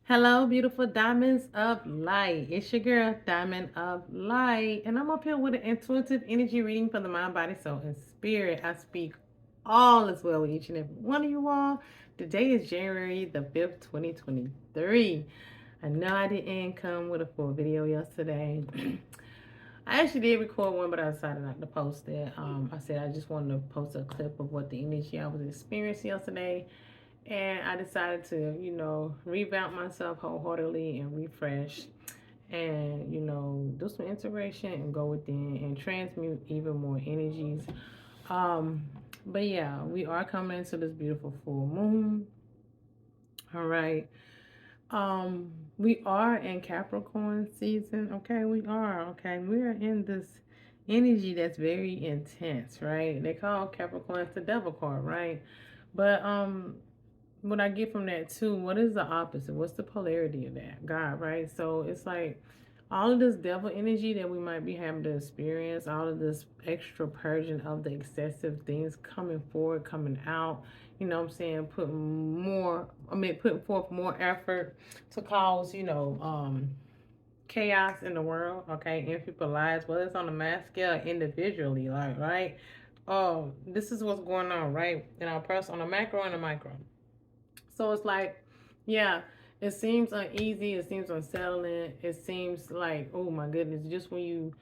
Hello, beautiful diamonds of light. It's your girl, Diamond of Light, and I'm up here with an intuitive energy reading for the mind, body, soul, and spirit. I speak all as well with each and every one of you all. Today is January the 5th, 2023. I know I didn't come with a full video yesterday. I actually did record one, but I decided not to post it. I said I just wanted to post a clip of what the energy I was experiencing yesterday, and I decided to, revamp myself wholeheartedly and refresh and, do some integration and go within and transmute even more energies. Um, but yeah, we are coming into this beautiful full moon. All right. We are in Capricorn season. Okay, we are. Okay, we are in this energy that's very intense, right? They call Capricorn the devil card, right? But what I get from that too, what is the opposite? What's the polarity of that? God, right? So it's like all of this devil energy that we might be having to experience, all of this extra purging of the excessive things coming forward, coming out, you know what I'm saying, putting forth more effort to cause, chaos in the world, okay, in people's lives, whether it's on a mass scale, individually, like, right? Oh, this is what's going on, right? In our person, on a macro and a micro. So it's like, yeah, it seems uneasy. It seems unsettling. It seems like, oh my goodness, just when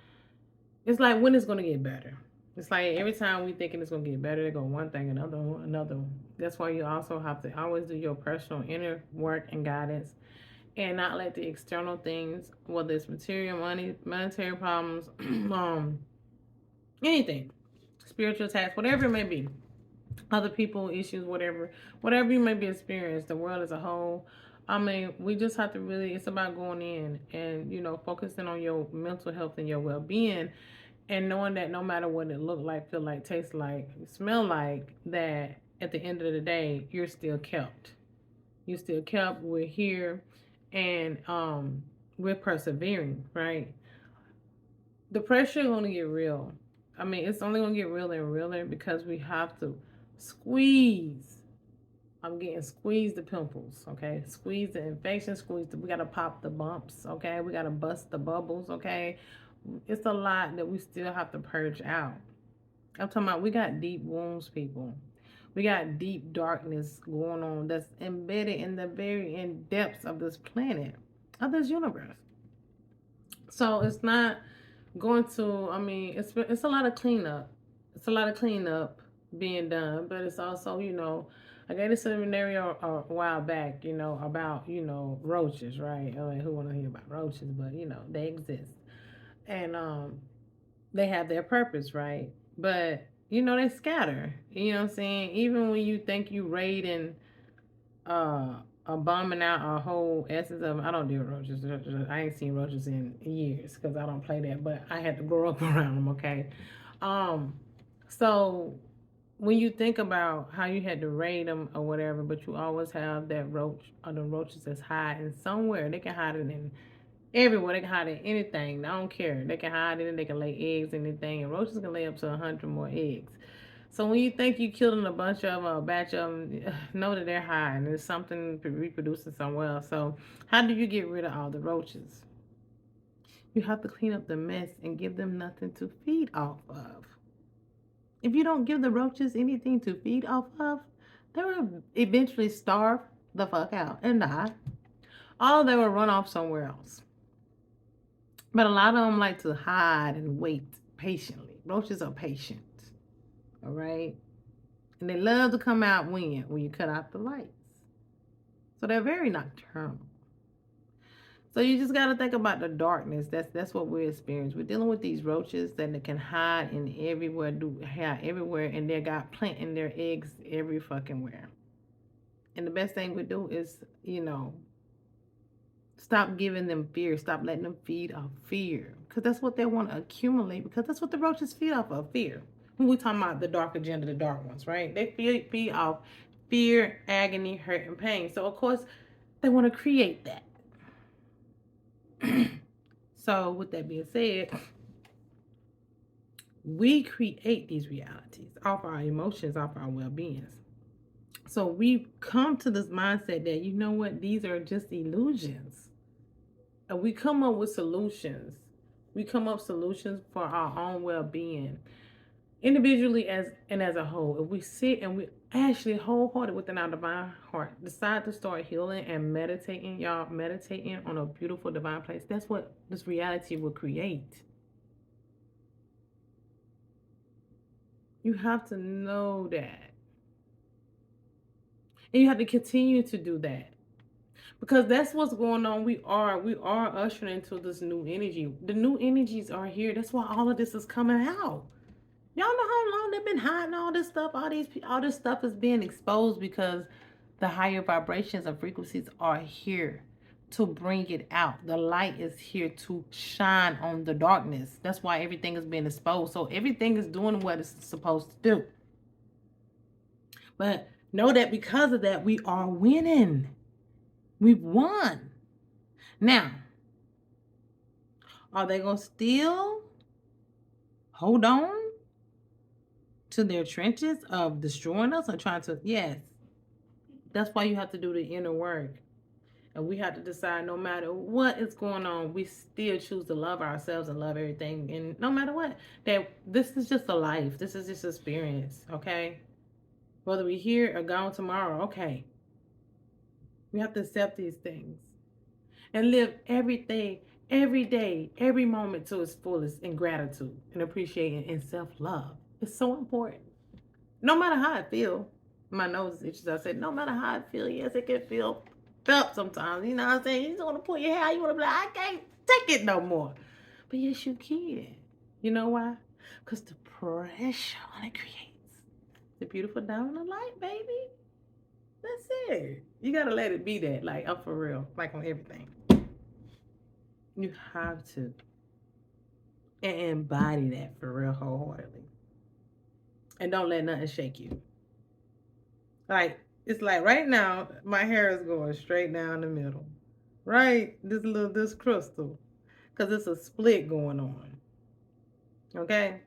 it's like when it's going to get better. It's like every time we thinking it's going to get better, they go one thing, another one, another one. That's why you also have to always do your personal inner work and guidance and not let the external things, whether it's material, money, monetary problems, anything, spiritual attacks, whatever it may be, other people issues, whatever you may be experiencing, the world as a whole. I mean, we just have to really, it's about going in and, focusing on your mental health and your well-being, and knowing that no matter what it look like, feel like, taste like, smell like, that at the end of the day you're still kept. You still kept. We're here, and we're persevering, right? The pressure is going to get real. I mean, it's only going to get realer and realer because we have to squeeze. I'm getting squeeze the pimples, okay? Squeeze the infection, we gotta pop the bumps, okay? We gotta bust the bubbles, okay? It's a lot that we still have to purge out. I'm talking about we got deep wounds, people. We got deep darkness going on that's embedded in the very in depths of this planet, of this universe. So it's not going to, I mean, it's a lot of cleanup. It's a lot of cleanup being done, but it's also, I gave a scenario a while back, about, roaches, right? I mean, who want to hear about roaches, but they exist. And they have their purpose, right? But they scatter. You know what I'm saying? Even when you think you raiding uh bombing out a whole essence of, I don't deal with roaches. I ain't seen roaches in years because I don't play that, but I had to grow up around them, okay? Um so when you think about how you had to raid them or whatever, but you always have that roach or the roaches that's hiding somewhere. They can hide it in everywhere. They can hide in anything. I don't care. They can hide in it. They can lay eggs, anything. And roaches can lay up to 100 more eggs. So when you think you killed a bunch of them, a batch of them, know that they're hiding. There's something reproducing somewhere else. So how do you get rid of all the roaches? You have to clean up the mess and give them nothing to feed off of. If you don't give the roaches anything to feed off of, they will eventually starve the fuck out and die. All of them will run off somewhere else. But a lot of them like to hide and wait patiently. Roaches are patient. All right. And they love to come out when you cut out the lights. So they're very nocturnal. So you just got to think about the darkness. That's what we're experiencing. We're dealing with these roaches that can hide in everywhere, do hide everywhere, and they got planting their eggs every fucking where. And the best thing we do is, stop giving them fear. Stop letting them feed off fear, because that's what they want to accumulate. Because that's what the roaches feed off of, fear. When we talking about the dark agenda, the dark ones, right? They feed off fear, agony, hurt, and pain. So of course, they want to create that. So with that being said, we create these realities off our emotions, off our well-beings. So we come to this mindset that, you know what, these are just illusions. And we come up with solutions. We come up with solutions for our own well-being, individually as and as a whole. If we sit and we actually wholehearted within our divine heart decide to start healing and meditating, y'all, meditating on a beautiful divine place, that's what this reality will create. You have to know that, and you have to continue to do that, because that's what's going on. We are ushering into this new energy. The new energies are here. That's why all of this is coming out. Y'all know how long they've been hiding all this stuff. All this stuff is being exposed because the higher vibrations and frequencies are here to bring it out. The light is here to shine on the darkness. That's why everything is being exposed. So everything is doing what it's supposed to do. But know that because of that, we are winning. We've won. Now, are they going to still hold on to their trenches of destroying us or trying to? Yes. That's why you have to do the inner work. And we have to decide, no matter what is going on, we still choose to love ourselves and love everything. And no matter what, that this is just a life. This is just experience, okay? Whether we're here or gone tomorrow, okay. We have to accept these things and live everything, every day, every moment to its fullest in gratitude and appreciating and self-love. It's so important. No matter how I feel, my nose itches. I said, no matter how I feel, yes, it can feel felt sometimes. You know what I'm saying? You just want to pull your hair out. You want to be like, I can't take it no more. But yes, you can. You know why? Because the pressure on it creates the beautiful diamond of light, baby. That's it. You got to let it be that. Like, I'm for real. Like, on everything. You have to. And embody that for real wholeheartedly. And don't let nothing shake you. Like, it's like right now, my hair is going straight down the middle. Right? This crystal. Because it's a split going on. Okay?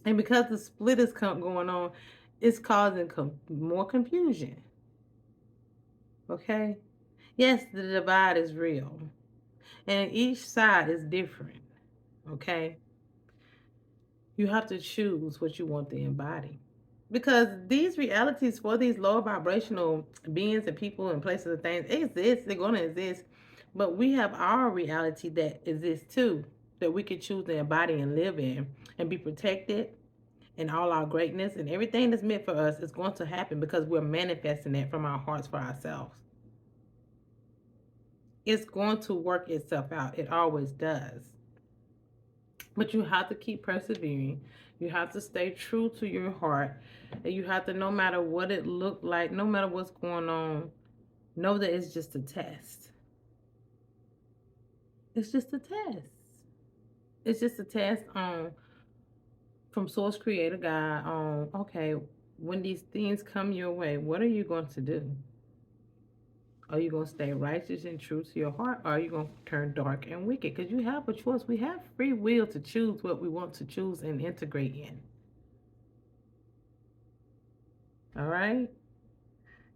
And because the split is going on, it's causing more confusion. Okay? Yes, the divide is real. And each side is different. Okay? You have to choose what you want to embody. Because these realities for these lower vibrational beings and people and places and things exist. They're going to exist. But we have our reality that exists too, that we can choose to embody and live in and be protected, and all our greatness and everything that's meant for us is going to happen because we're manifesting it from our hearts for ourselves. It's going to work itself out. It always does. But you have to keep persevering. You have to stay true to your heart. And you have to, no matter what it looked like, no matter what's going on, know that it's just a test. It's just a test. It's just a test on from Source Creator God on, okay, when these things come your way, what are you going to do? Are you going to stay righteous and true to your heart? Or are you going to turn dark and wicked? Because you have a choice. We have free will to choose what we want to choose and integrate in. All right?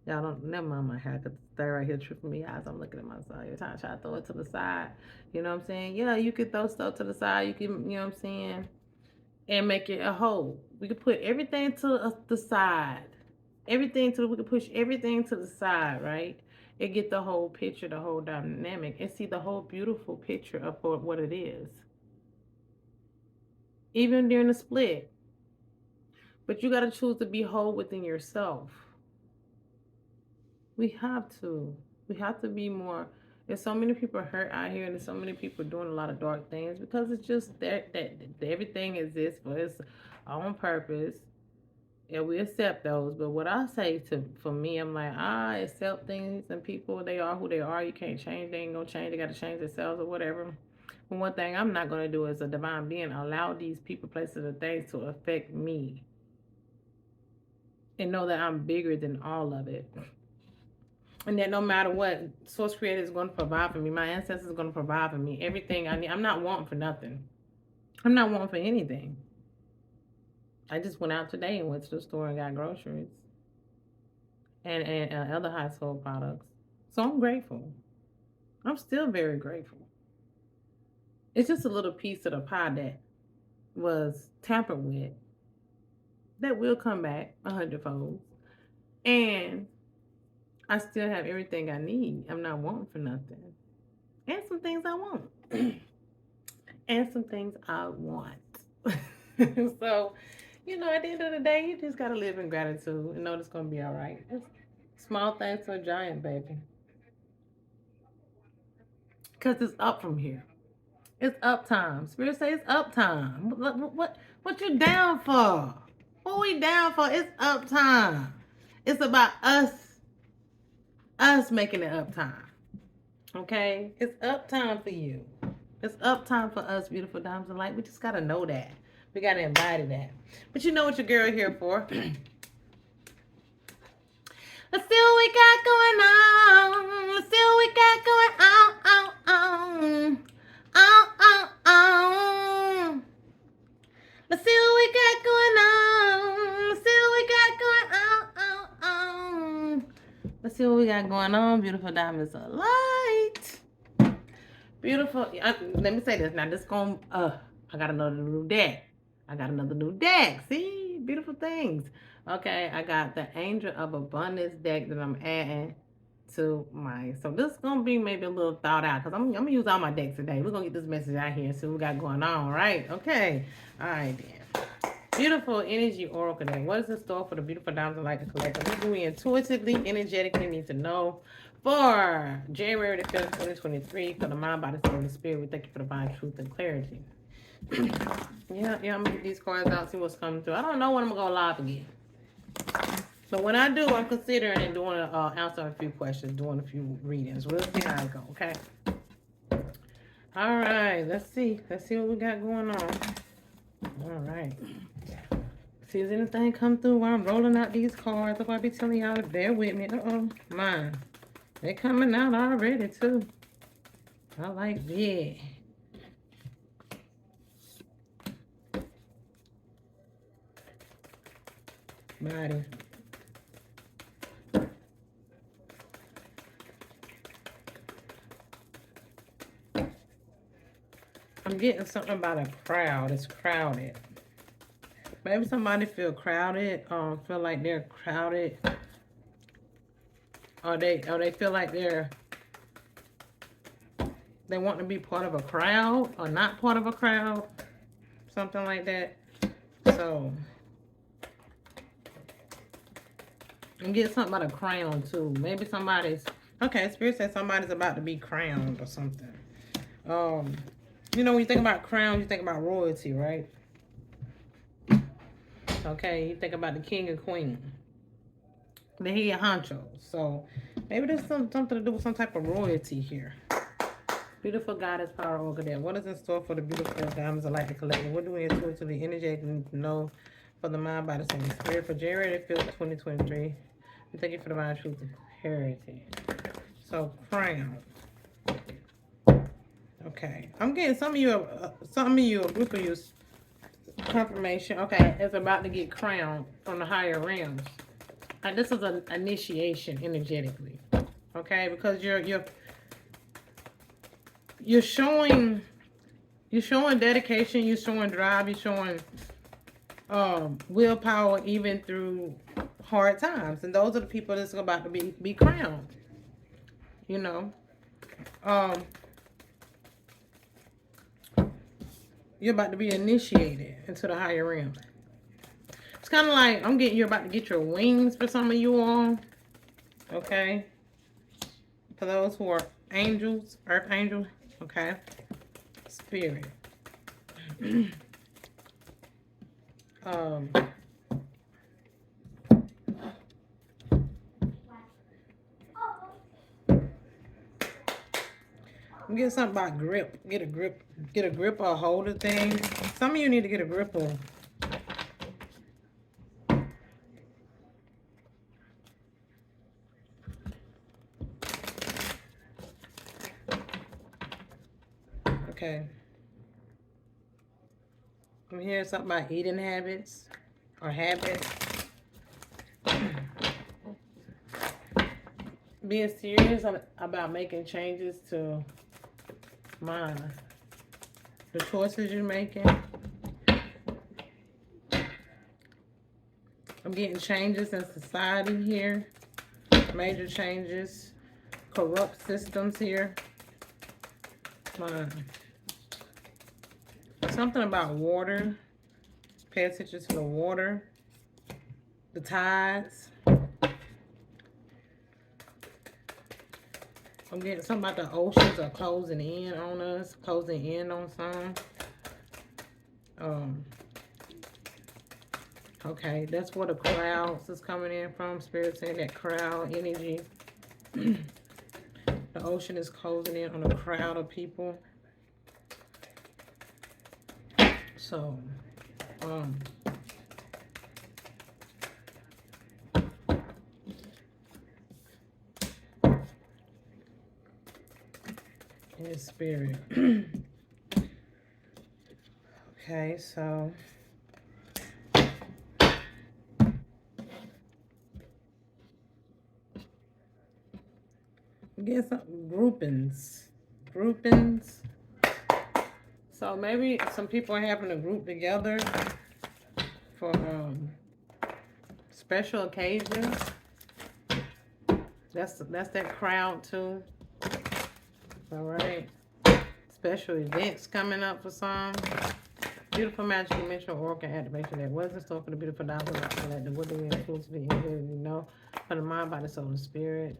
Y'all don't, never mind my hair. Because stay right here tripping me out as I'm looking at myself. Every time I try to throw it to the side. You know what I'm saying? Yeah, you could throw stuff to the side. You can, you know what I'm saying? And make it a whole. We could put everything to the side. We could push everything to the side, right? And get the whole picture, the whole dynamic, and see the whole beautiful picture of what it is. Even during the split. But you got to choose to be whole within yourself. We have to. We have to be more. There's so many people hurt out here, and there's so many people doing a lot of dark things because it's just that everything exists for its own purpose, and we accept those. But what I say to for me, I'm like, I accept things and people. They are who they are. You can't change. They ain't gonna change. They got to change themselves or whatever. But one thing I'm not gonna do as a divine being, allow these people, places, and things to affect me, and know that I'm bigger than all of it. And that no matter what, Source Creator is going to provide for me. My ancestors are going to provide for me everything I need. I'm not wanting for nothing. I'm not wanting for anything. I just went out today and went to the store and got groceries. and other household products. So I'm grateful. I'm still very grateful. It's just a little piece of the pie that was tampered with that will come back 100-fold. And I still have everything I need. I'm not wanting for nothing. And some things I want. And some things I want. So, at the end of the day, you just gotta live in gratitude and know it's gonna be all right. Small things to a giant, baby. Cause it's up from here. It's up time. Spirit say it's up time. What you down for? What we down for? It's up time. It's about us making it up time. Okay? It's up time for you. It's up time for us, beautiful diamonds of light. We just gotta know that. We gotta embody that. But you know what your girl here for. Let's see what we got going on. Let's see what we got going on. Let's see what we got going on. Let's see what we got going on. Let's see what we got going on, beautiful diamonds of light. Beautiful. Let me say this now. I got another new deck. See, beautiful things. Okay, I got the Angel of Abundance deck that I'm adding to my. So this is gonna be maybe a little thought out because I'm gonna use all my decks today. We're gonna get this message out here and see what we got going on, right? Okay. All right then. Beautiful energy oracle deck. What is in store for the beautiful diamonds of light collector? What do we intuitively, energetically need to know for January the 5th, 2023 for the mind, body, soul, and spirit? We thank you for divine truth and clarity. yeah, I'm gonna get these cards out, see what's coming through. I don't know when I'm gonna go live again. But when I do, I'm considering and doing answering a few questions, doing a few readings. We'll see how it goes, okay? All right, let's see. Let's see what we got going on. All right. See if anything come through while I'm rolling out these cards. If I be telling y'all to bear with me. Mine. They're coming out already, too. I like that. Body. I'm getting something about a crowd. It's crowded. Maybe somebody feel crowded, feel like they're crowded. Or they feel like they want to be part of a crowd or not part of a crowd. Something like that. So and get something about a crown too. Maybe somebody's Spirit says somebody's about to be crowned or something. When you think about crowns, you think about royalty, right? Okay, you think about the king and queen. The head honcho. So maybe there's something to do with some type of royalty here. Beautiful goddess power over there. What is in store for the beautiful diamonds of light to collect? What do we intuitively energetically need to know for the mind, body, soul, and spirit for January 5th, 2023? We thank you for divine truth and clarity. So crown. Okay, I'm getting some of you, a group of you, confirmation. Okay, it's about to get crowned on the higher realms. And this is an initiation energetically. Okay, because you're showing dedication, you're showing drive, you're showing willpower even through hard times, and those are the people that's about to be crowned. You're about to be initiated into the higher realms. It's kind of like you're about to get your wings for some of you all. Okay, for those who are angels, earth angels. Okay, spirit. Get something about grip. Get a grip or a hold of things. Some of you need to get a grip on. Okay. I'm hearing something about eating habits or habits. being serious about making changes to the choices you're making. I'm getting changes in society here. Major changes. Corrupt systems here. Something about water. Pay attention to the water. The tides. I'm getting something about the oceans are closing in on us. Closing in on some. Okay, that's where the crowds is coming in from. Spirit saying that crowd energy. The ocean is closing in on a crowd of people. So, in spirit. Okay, so get some groupings. So maybe some people are having a group together for special occasions. That's that crowd too. All right. Special events coming up for some. Beautiful magic dimensional oracle activation that was in store for the beautiful dollar. Like the wood we influence the ability to know for the mind, body, soul, and spirit.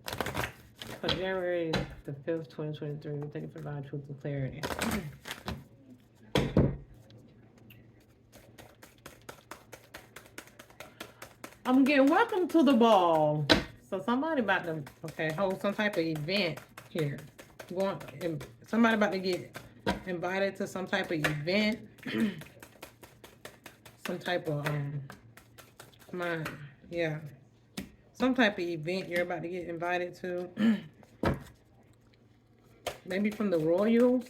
For January the 5th, 2023, we thank you for divine truth and clarity. I'm getting welcome to the ball. So somebody about to hold some type of event here. Somebody about to get invited to some type of event. Some type of some type of event you're about to get invited to. Maybe from the royals.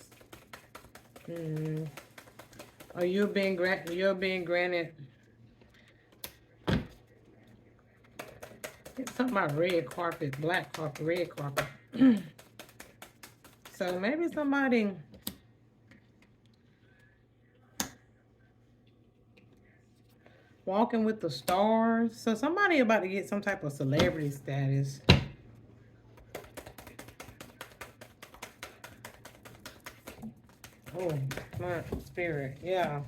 Or you're being granted something about red carpet, black carpet, red carpet. So maybe somebody walking with the stars. So somebody about to get some type of celebrity status. Oh, my spirit. Yeah.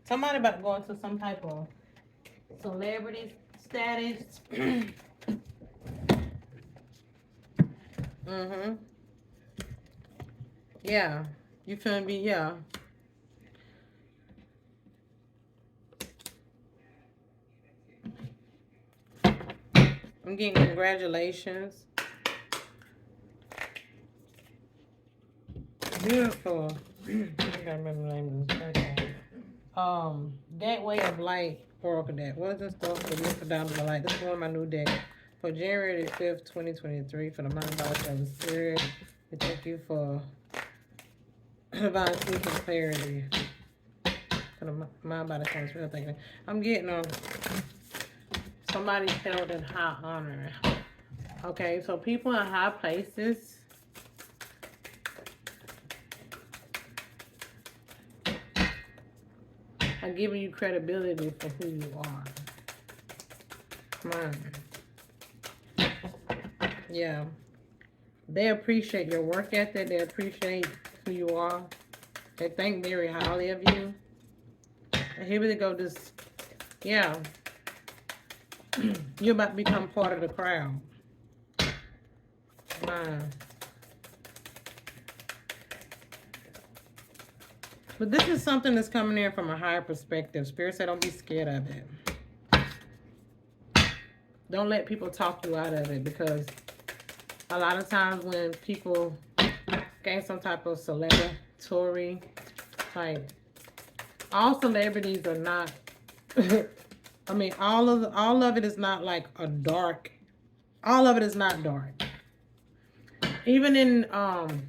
Somebody about to go into some type of celebrity status. Yeah. You feeling me? Yeah. I'm getting congratulations. Beautiful. I gotta remember the name of this. Okay. Gateway of Light Oracle deck. What is this stuff for the beautiful diamond of light? This is one of my new decks for January the 5th, 2023 for the mind, body, soul, and spirit. We thank you for divine truth and clarity. For the mind, body, soul, and spirit. Thank you. I'm getting somebody held in high honor. Okay, so people in high places are giving you credibility for who you are. Come on. Yeah. They appreciate your work ethic. They appreciate who you are. They think very highly of you. And here we go. Yeah. You're about to become part of the crowd. But this is something that's coming in from a higher perspective. Spirit said don't be scared of it. Don't let people talk you out of it, because a lot of times when people gain some type of celebratory, like, all celebrities are not I mean, all of it is not like a dark. All of it is not dark. Even in I'm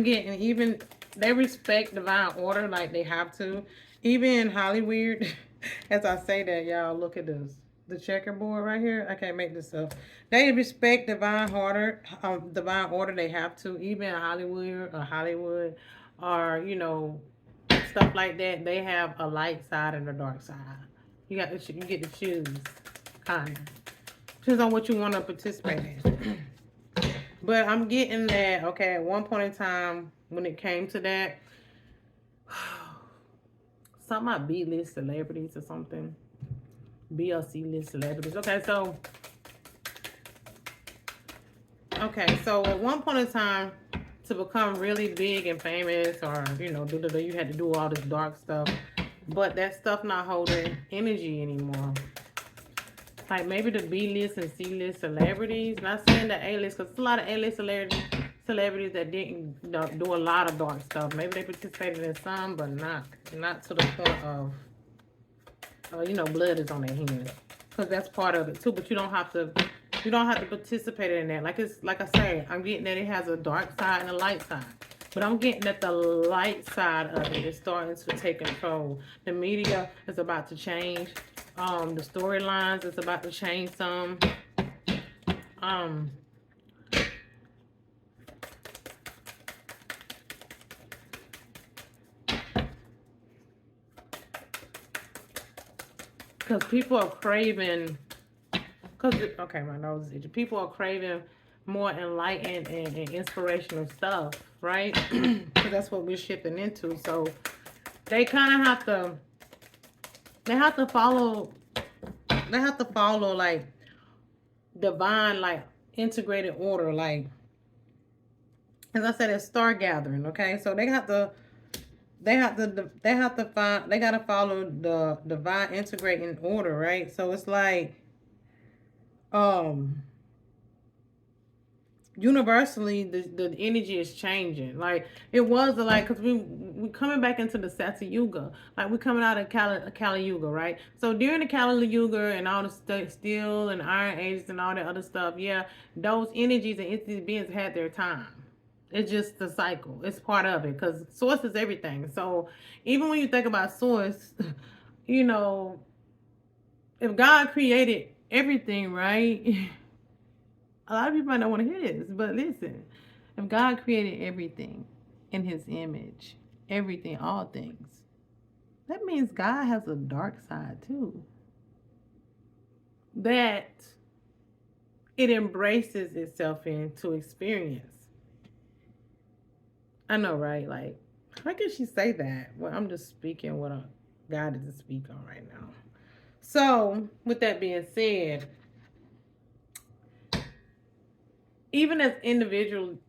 getting, even they respect divine order like they have to. Even in Hollywood, as I say that, y'all, look at this. The checkerboard right here. I can't make this up. They respect divine order. They have to, even in Hollywood, or stuff like that. They have a light side and a dark side. You get to choose, kind of depends on what you want to participate in. But I'm getting that. Okay, at one point in time, when it came to that, something about B-list celebrities or something, BLC list celebrities. Okay, so at one point in time, to become really big and famous, or you had to do all this dark stuff, but that stuff not holding energy anymore. Like maybe the B-list and C-list celebrities, not saying the A-list, because there's a lot of A-list celebrities that didn't do a lot of dark stuff. Maybe they participated in some, but not to the point of blood is on their hands, because that's part of it too. But you don't have to participate in that. Like I say, I'm getting that it has a dark side and a light side. But I'm getting that the light side of it is starting to take control. The media is about to change. The storylines is about to change some. Because people are craving. Okay, my nose is itchy. People are craving more enlightened and inspirational stuff, right? Because that's what we're shifting into. So they kind of have to. They have to follow. They have to follow like divine, like integrated order, like as I said, it's star gathering. Okay, so they have to follow the divine integrating order, right? So it's like universally the energy is changing. Like it was like, because we coming back into the Satya Yuga, like we're coming out of Kali Yuga, right? So during the Kali Yuga and all the steel and iron ages and all that other stuff, yeah, those energies and entity beings had their time. It's just the cycle. It's part of it, because source is everything. So even when you think about source, you know, if God created everything, right? A lot of people might not want to hear this, but listen. If God created everything in his image, everything, all things, that means God has a dark side too. That it embraces itself into experience. I know, right? Like, how can she say that? Well, I'm just speaking what God is to speak on right now. So, with that being said, even as individually,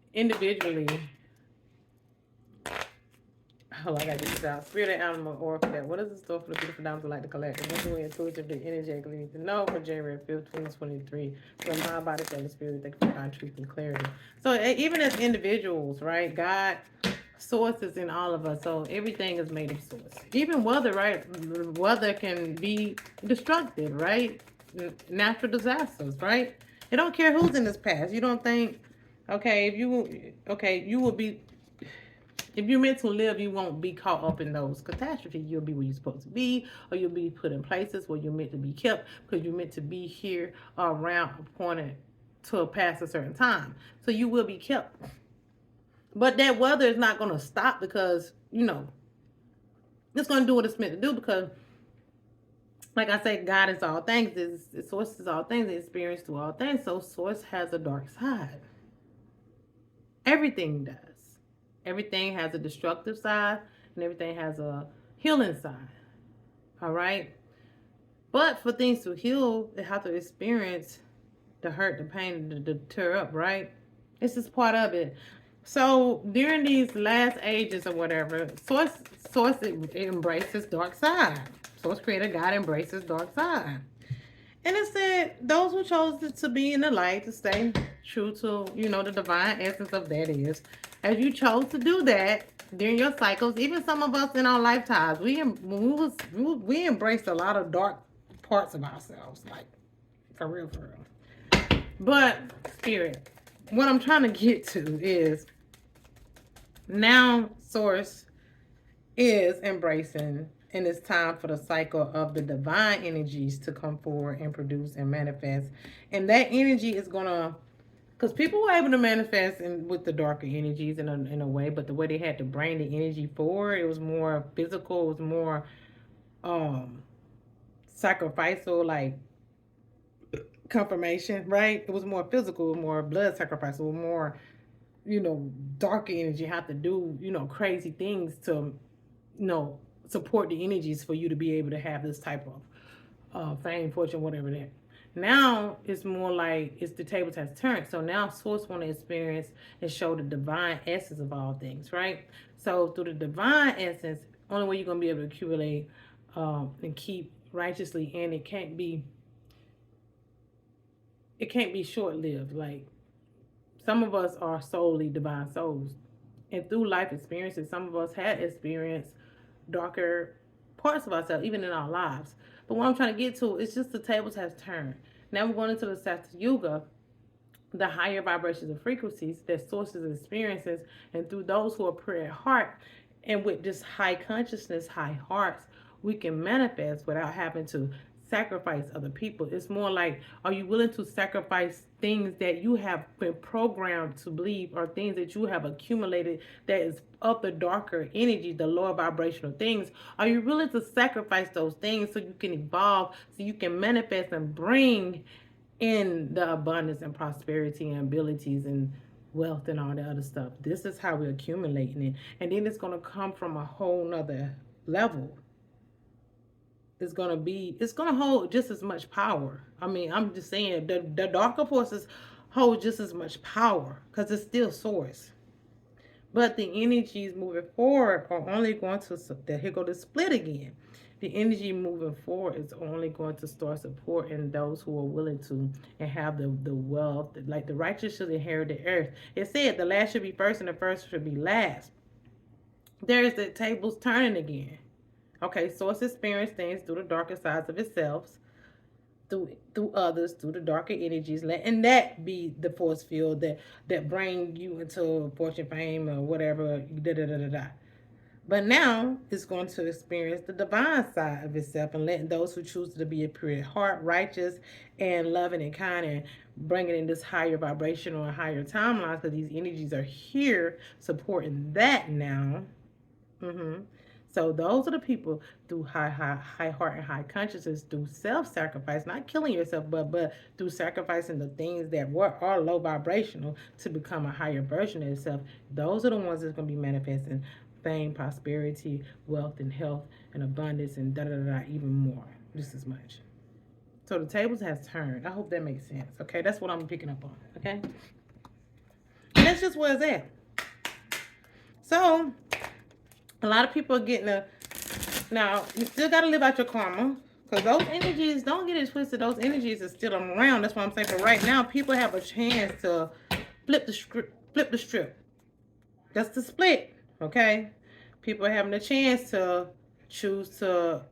hold on, I gotta get this out. Spirit and animal oracle that. What is the store for the beautiful diamonds like to collect? And what do we intuitively, energetically need to know for January 5th, 2023? From my body, soul, and spirit, they can find truth and clarity. So even as individuals, right? God sources in all of us. So everything is made of source. Even weather, right? Weather can be destructive, right? Natural disasters, right? It don't care who's in this past. You don't think, you will be, if you're meant to live, you won't be caught up in those catastrophes. You'll be where you're supposed to be, or you'll be put in places where you're meant to be kept, because you're meant to be here around appointed to past a certain time. So you will be kept. But that weather is not going to stop, because, it's going to do what it's meant to do, because, like I said, God is all things. Source is all things. Experience to all things. So source has a dark side. Everything does. Everything has a destructive side, and everything has a healing side. All right? But for things to heal, they have to experience the hurt, the pain, the tear up, right? It's just part of it. So during these last ages or whatever, source it embraces dark side. Source creator God embraces dark side. And it said those who chose to be in the light, to stay true to, the divine essence of that is. As you chose to do that during your cycles, even some of us in our lifetimes, we embraced a lot of dark parts of ourselves, like for real. But spirit, what I'm trying to get to is now source is embracing and it's time for the cycle of the divine energies to come forward and produce and manifest. And that energy is gonna, because people were able to manifest with the darker energies in a way, but the way they had to bring the energy forward, it was more physical, it was more um sacrificial, like confirmation, right? It was more physical, more blood sacrifice, more, darker energy, have to do, crazy things to, support the energies for you to be able to have this type of fame, fortune, whatever that. Now it's more like it's the tables has turned. So now Source want to experience and show the divine essence of all things, right? So through the divine essence, only way you're gonna be able to accumulate and keep righteously, and it can't be short lived. Like some of us are solely divine souls, and through life experiences, some of us had experienced darker parts of ourselves, even in our lives. But what I'm trying to get to is just the tables has turned. Now we're going into the Satya Yuga, the higher vibrations and frequencies that sources and experiences, and through those who are pure at heart and with this high consciousness, high hearts, we can manifest without having to sacrifice other people. It's more like, are you willing to sacrifice things that you have been programmed to believe, or things that you have accumulated that is of the darker energy, the lower vibrational things? Are you willing to sacrifice those things so you can evolve, so you can manifest and bring in the abundance and prosperity and abilities and wealth and all the other stuff? This is how we're accumulating it. And then it's going to come from a whole nother level. It's going to hold just as much power. I mean, I'm just saying the darker forces hold just as much power because it's still source. But the energies moving forward are only going to, here go the split again. The energy moving forward is only going to start supporting those who are willing to and have the wealth. Like the righteous should inherit the earth. It said the last should be first and the first should be last. There's the tables turning again. Okay, source experience things through the darker sides of itself, through others, through the darker energies, letting that be the force field that bring you into fortune, fame, or whatever. Da da da da da. But now it's going to experience the divine side of itself, and letting those who choose to be a pure heart, righteous, and loving and kind, and bringing in this higher vibrational and higher timelines, because these energies are here supporting that now. Mm-hmm. So those are the people through high heart and high consciousness, through self-sacrifice, not killing yourself, but through sacrificing the things that are low vibrational to become a higher version of yourself. Those are the ones that's going to be manifesting fame, prosperity, wealth, and health, and abundance, and da da da, even more, just as much. So the tables has turned. I hope that makes sense. Okay, that's what I'm picking up on. Okay, and that's just where it's at. So a lot of people are getting now you still got to live out your karma, because those energies, don't get it twisted, those energies are still around. That's what I'm saying. But right now people have a chance to flip the strip. That's the split. Okay, people are having a chance to choose to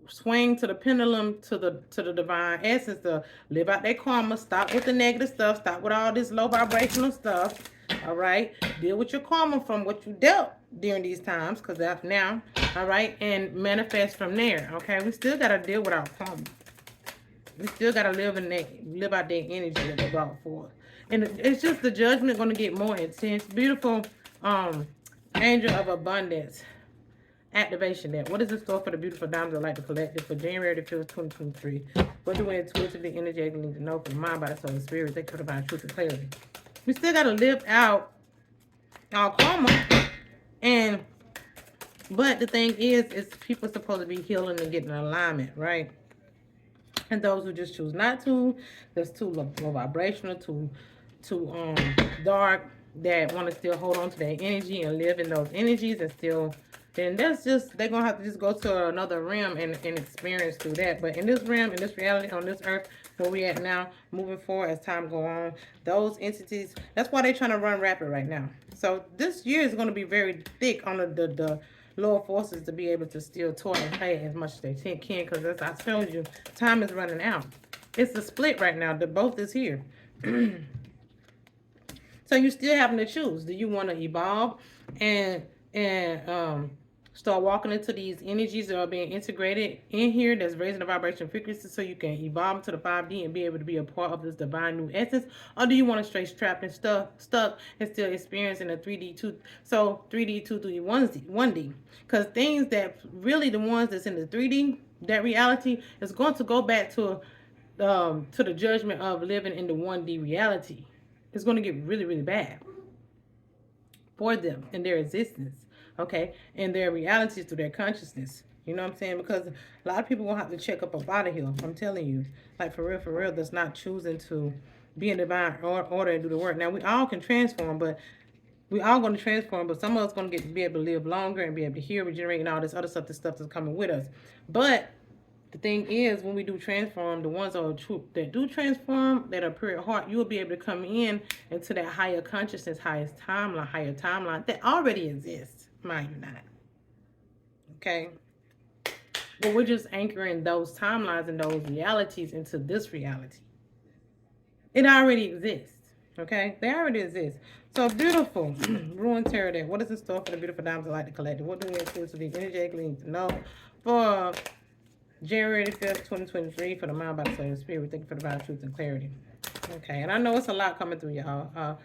swing to the pendulum, to the divine essence, to live out their karma, stop with the negative stuff, stop with all this low vibrational stuff. All right, deal with your karma from what you dealt during these times, because that's now. All right, and manifest from there. Okay, we still got to deal with our karma. We still got to live out their energy that they brought forth. And it's just the judgment going to get more intense. Beautiful angel of abundance activation. That what is in store for the beautiful diamonds of light, the collective, for January the 5th, 2023? What do we intuitively, energetically need to know from the mind, body, soul, and spirit? They could have found truth and clarity. We still got to live out our karma, but the thing is people supposed to be healing and getting alignment, right? And those who just choose not to, that's too low vibrational, too dark, that want to still hold on to their energy and live in those energies, and still, then that's just, they're going to have to just go to another realm and experience through that. But in this realm, in this reality, on this earth, where we at now, moving forward as time go on, those entities, that's why they're trying to run rapid right now. So this year is going to be very thick on the lower forces to be able to still toil and play as much as they can, because as I told you, time is running out. It's a split right now. The both is here. So you still having to choose. Do you want to evolve and Start walking into these energies that are being integrated in here that's raising the vibration frequency so you can evolve to the 5D and be able to be a part of this divine new essence? Or do you want to stay strapped and stuck and still experiencing a 3D, 2, so 3D, 2D, 1D? Because things that really the ones that's in the 3D, that reality is going to go back to the judgment of living in the 1D reality. It's going to get really, really bad for them in their existence, okay, and their realities through their consciousness. You know what I'm saying? Because a lot of people gonna have to check up out of here. I'm telling you, like for real, that's not choosing to be in divine order and do the work. Now we all can transform, but we all going to transform. But some of us going to be able to live longer and be able to hear, regenerate, and all this other stuff. The stuff that's coming with us. But the thing is, when we do transform, the ones that do transform, that are pure at heart, you will be able to come in into that higher consciousness, higher timeline that already exists, mind you not. Okay? But we're just anchoring those timelines and those realities into this reality. It already exists. Okay? They already exist. So beautiful. Ruin Tarot Deck. What is in store for the beautiful diamonds of light to collect? What do we exclusively energetically need to know for January 5th, 2023 for the mind, body, soul, and spirit? We thank you for the divine truth and clarity. Okay, and I know it's a lot coming through, y'all.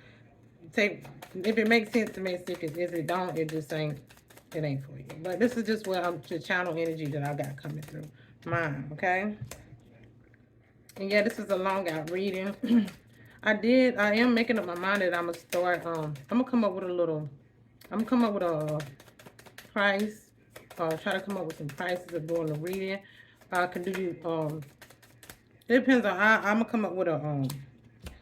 If it makes sense to make sense. If it don't, it ain't for you. But this is just what I'm the channel energy that I got coming through mine. Okay, and yeah, this is a long out reading. I am making up my mind that I'm gonna start. I'm gonna come up with a price. Try to come up with some prices of doing the reading. I can do it depends on how I'm gonna come up with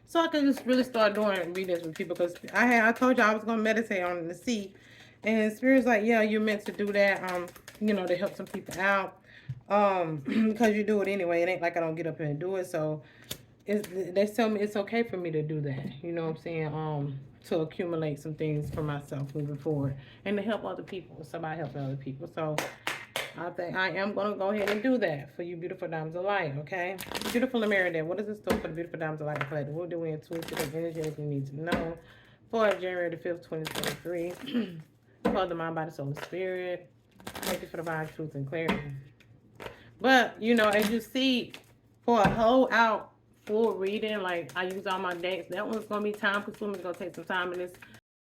so I can just really start doing readings with people, because I told you I was gonna meditate on the sea, and Spirit's like, yeah, you're meant to do that, to help some people out, because you do it anyway. It ain't like I don't get up here and do it. So they tell me it's okay for me to do that. You know what I'm saying? To accumulate some things for myself moving forward and to help other people. Somebody helping other people. So I think I am going to go ahead and do that for you beautiful diamonds of light, okay? Beautiful American, what is in store for the beautiful diamonds of light? What do we intuitive and energetic we need to know for January the 5th, 2023? For the mind, body, soul, and spirit. Thank you for the divine truth and clarity. But, as you see, for a whole out full reading, like I use all my decks, that one's going to be time consuming. It's going to take some time, and it's